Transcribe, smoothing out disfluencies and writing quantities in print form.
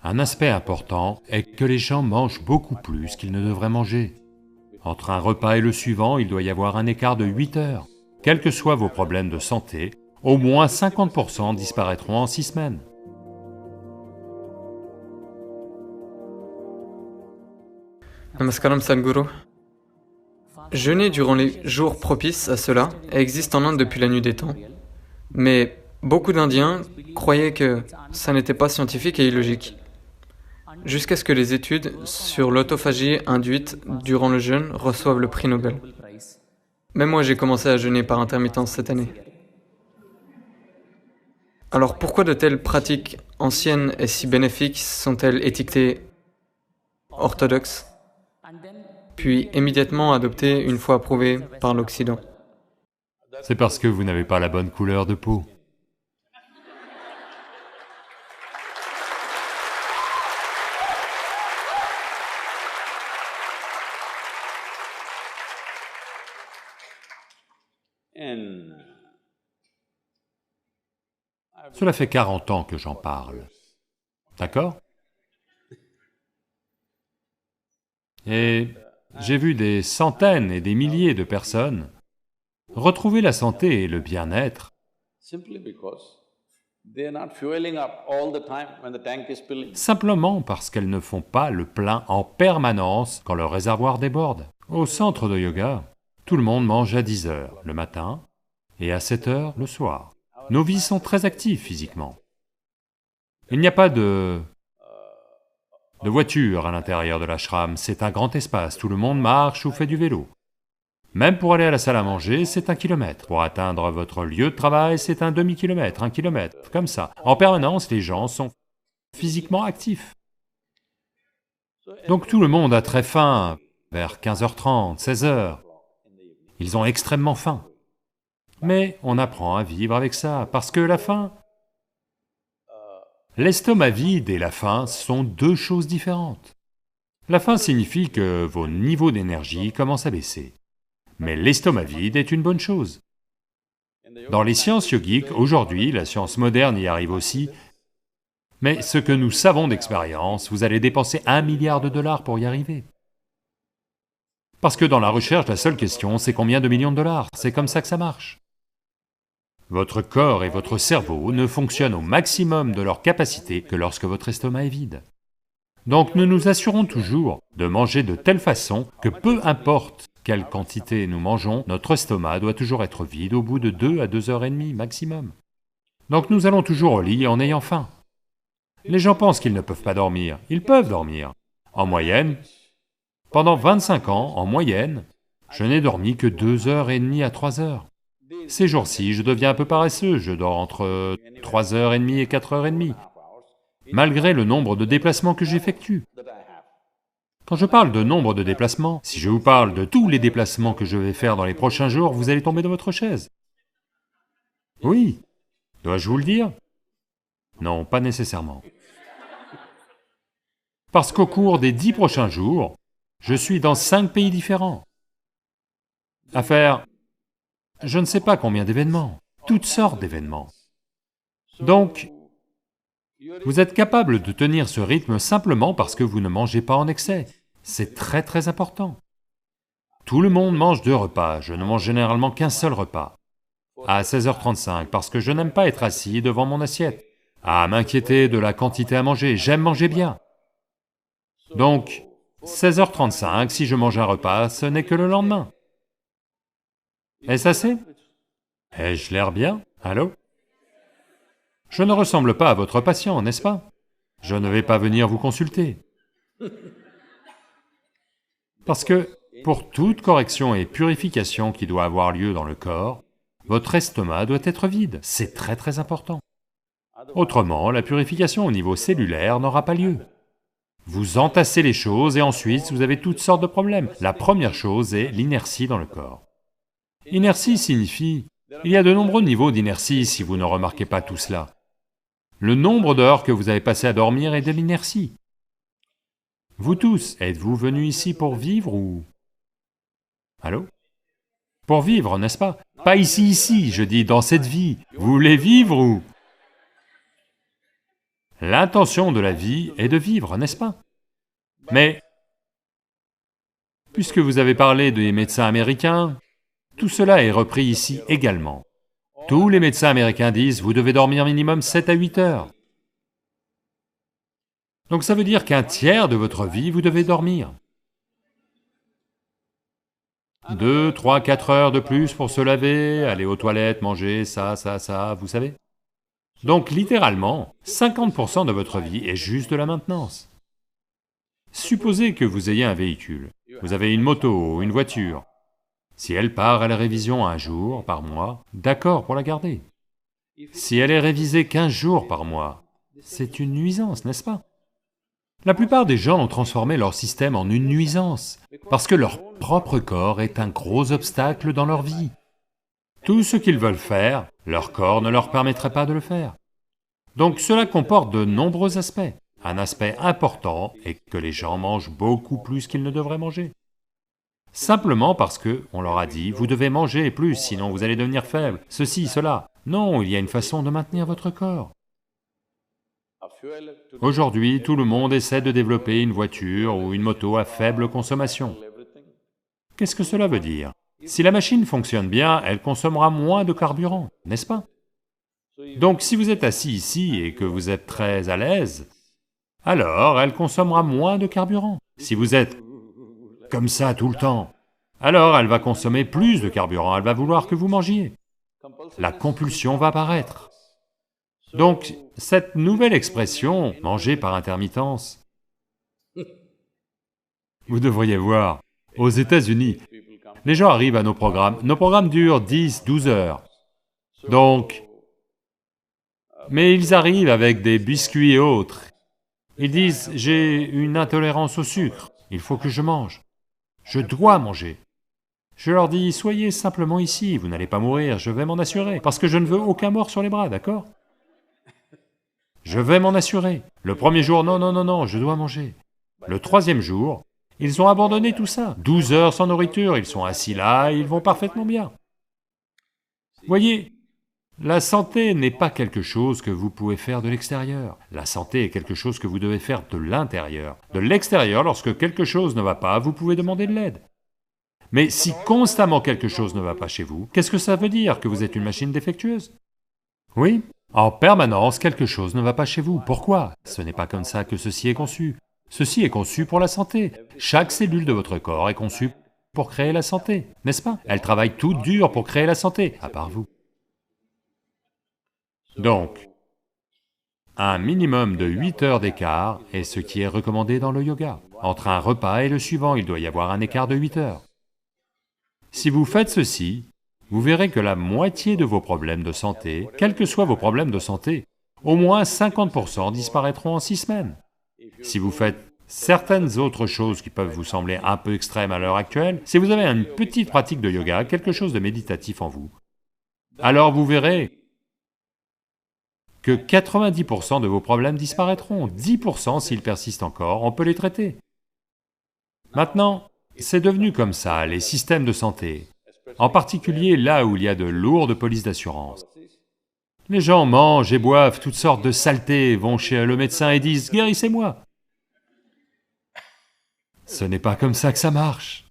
Un aspect important est que les gens mangent beaucoup plus qu'ils ne devraient manger. Entre un repas et le suivant, il doit y avoir un écart de 8 heures. Quels que soient vos problèmes de santé, au moins 50% disparaîtront en 6 semaines. Namaskaram Sadhguru. Jeûner durant les jours propices à cela existe en Inde depuis la nuit des temps. Mais beaucoup d'Indiens croyaient que ça n'était pas scientifique et illogique. Jusqu'à ce que les études sur l'autophagie induite durant le jeûne reçoivent le prix Nobel. Même moi j'ai commencé à jeûner par intermittence cette année. Alors pourquoi de telles pratiques anciennes et si bénéfiques sont-elles étiquetées orthodoxes, puis immédiatement adoptées une fois approuvées par l'Occident? C'est parce que vous n'avez pas la bonne couleur de peau. Cela fait 40 ans que j'en parle, d'accord? Et j'ai vu des centaines et des milliers de personnes retrouver la santé et le bien-être simplement parce qu'elles ne font pas le plein en permanence quand le réservoir déborde. Au centre de yoga, tout le monde mange à 10 heures le matin et à 7 heures le soir. Nos vies sont très actives physiquement. Il n'y a pas de voiture à l'intérieur de l'ashram, c'est un grand espace, tout le monde marche ou fait du vélo. Même pour aller à la salle à manger, c'est 1 kilomètre. Pour atteindre votre lieu de travail, c'est un demi-kilomètre, 1 kilomètre, comme ça. En permanence, les gens sont physiquement actifs. Donc tout le monde a très faim, vers 15h30, 16h. Ils ont extrêmement faim. Mais on apprend à vivre avec ça, parce que la faim... L'estomac vide et la faim sont deux choses différentes. La faim signifie que vos niveaux d'énergie commencent à baisser. Mais l'estomac vide est une bonne chose. Dans les sciences yogiques, aujourd'hui, la science moderne y arrive aussi, mais ce que nous savons d'expérience, vous allez dépenser 1 milliard de dollars pour y arriver. Parce que dans la recherche, la seule question, c'est combien de millions de dollars, c'est comme ça que ça marche. Votre corps et votre cerveau ne fonctionnent au maximum de leur capacité que lorsque votre estomac est vide. Donc nous nous assurons toujours de manger de telle façon que peu importe quelle quantité nous mangeons, notre estomac doit toujours être vide au bout de 2 à 2h30 maximum. Donc nous allons toujours au lit en ayant faim. Les gens pensent qu'ils ne peuvent pas dormir, ils peuvent dormir. En moyenne, pendant 25 ans, en moyenne, je n'ai dormi que 2h30 à 3h. Ces jours-ci, je deviens un peu paresseux, je dors entre 3h30 et 4h30, malgré le nombre de déplacements que j'effectue. Quand je parle de nombre de déplacements, si je vous parle de tous les déplacements que je vais faire dans les prochains jours, vous allez tomber de votre chaise. Oui, dois-je vous le dire? Non, pas nécessairement. Parce qu'au cours des 10 prochains jours, je suis dans 5 pays différents, à faire je ne sais pas combien d'événements, toutes sortes d'événements. Donc, vous êtes capable de tenir ce rythme simplement parce que vous ne mangez pas en excès. C'est très très important. Tout le monde mange 2 repas, je ne mange généralement qu'un seul repas. À 16h35, parce que je n'aime pas être assis devant mon assiette, à m'inquiéter de la quantité à manger, j'aime manger bien. Donc, 16h35, si je mange un repas, ce n'est que le lendemain. Est-ce assez? Ai-je l'air bien? Allô? Je ne ressemble pas à votre patient, n'est-ce pas? Je ne vais pas venir vous consulter. Parce que pour toute correction et purification qui doit avoir lieu dans le corps, votre estomac doit être vide, c'est très très important. Autrement, la purification au niveau cellulaire n'aura pas lieu. Vous entassez les choses et ensuite vous avez toutes sortes de problèmes. La première chose est l'inertie dans le corps. Inertie signifie... Il y a de nombreux niveaux d'inertie si vous ne remarquez pas tout cela. Le nombre d'heures que vous avez passé à dormir est de l'inertie. Vous tous, êtes-vous venus ici pour vivre ou... Allô? Pour vivre, n'est-ce pas? Pas ici, je dis, dans cette vie. Vous voulez vivre ou... L'intention de la vie est de vivre, n'est-ce pas? Mais, puisque vous avez parlé des médecins américains, tout cela est repris ici également. Tous les médecins américains disent, vous devez dormir minimum 7 à 8 heures. Donc ça veut dire qu'un tiers de votre vie, vous devez dormir. 2, 3, 4 heures de plus pour se laver, aller aux toilettes, manger, ça, vous savez. Donc littéralement, 50% de votre vie est juste de la maintenance. Supposez que vous ayez un véhicule, vous avez une moto ou une voiture. Si elle part à la révision un jour par mois, d'accord pour la garder. Si elle est révisée 15 jours par mois, c'est une nuisance, n'est-ce pas? La plupart des gens ont transformé leur système en une nuisance, parce que leur propre corps est un gros obstacle dans leur vie. Tout ce qu'ils veulent faire, leur corps ne leur permettrait pas de le faire. Donc cela comporte de nombreux aspects. Un aspect important est que les gens mangent beaucoup plus qu'ils ne devraient manger. Simplement parce que on leur a dit, vous devez manger plus, sinon vous allez devenir faible, ceci, cela. Non, il y a une façon de maintenir votre corps. Aujourd'hui, tout le monde essaie de développer une voiture ou une moto à faible consommation. Qu'est-ce que cela veut dire? Si la machine fonctionne bien, elle consommera moins de carburant, n'est-ce pas? Donc si vous êtes assis ici et que vous êtes très à l'aise, alors elle consommera moins de carburant. Si vous êtes comme ça tout le temps, alors elle va consommer plus de carburant, elle va vouloir que vous mangiez. La compulsion va apparaître. Donc, cette nouvelle expression, manger par intermittence, vous devriez voir, aux États-Unis, les gens arrivent à nos programmes durent 10, 12 heures. Donc, mais ils arrivent avec des biscuits et autres. Ils disent, j'ai une intolérance au sucre, il faut que je mange. Je dois manger. Je leur dis, soyez simplement ici, vous n'allez pas mourir, je vais m'en assurer, parce que je ne veux aucun mort sur les bras, d'accord? Je vais m'en assurer. Le premier jour, non, non, non, non, je dois manger. Le troisième jour, ils ont abandonné tout ça. 12 heures sans nourriture, ils sont assis là, ils vont parfaitement bien. Voyez, la santé n'est pas quelque chose que vous pouvez faire de l'extérieur. La santé est quelque chose que vous devez faire de l'intérieur. De l'extérieur, lorsque quelque chose ne va pas, vous pouvez demander de l'aide. Mais si constamment quelque chose ne va pas chez vous, qu'est-ce que ça veut dire? Que vous êtes une machine défectueuse? Oui, en permanence, quelque chose ne va pas chez vous. Pourquoi? Ce n'est pas comme ça que ceci est conçu. Ceci est conçu pour la santé. Chaque cellule de votre corps est conçue pour créer la santé, n'est-ce pas? Elle travaille toute dure pour créer la santé, à part vous. Donc, un minimum de 8 heures d'écart est ce qui est recommandé dans le yoga. Entre un repas et le suivant, il doit y avoir un écart de 8 heures. Si vous faites ceci, vous verrez que la moitié de vos problèmes de santé, quels que soient vos problèmes de santé, au moins 50% disparaîtront en 6 semaines. Si vous faites certaines autres choses qui peuvent vous sembler un peu extrêmes à l'heure actuelle, si vous avez une petite pratique de yoga, quelque chose de méditatif en vous, alors vous verrez que 90% de vos problèmes disparaîtront, 10% s'ils persistent encore, on peut les traiter. Maintenant, c'est devenu comme ça, les systèmes de santé, en particulier là où il y a de lourdes polices d'assurance. Les gens mangent et boivent toutes sortes de saletés, vont chez le médecin et disent « guérissez-moi ». Ce n'est pas comme ça que ça marche.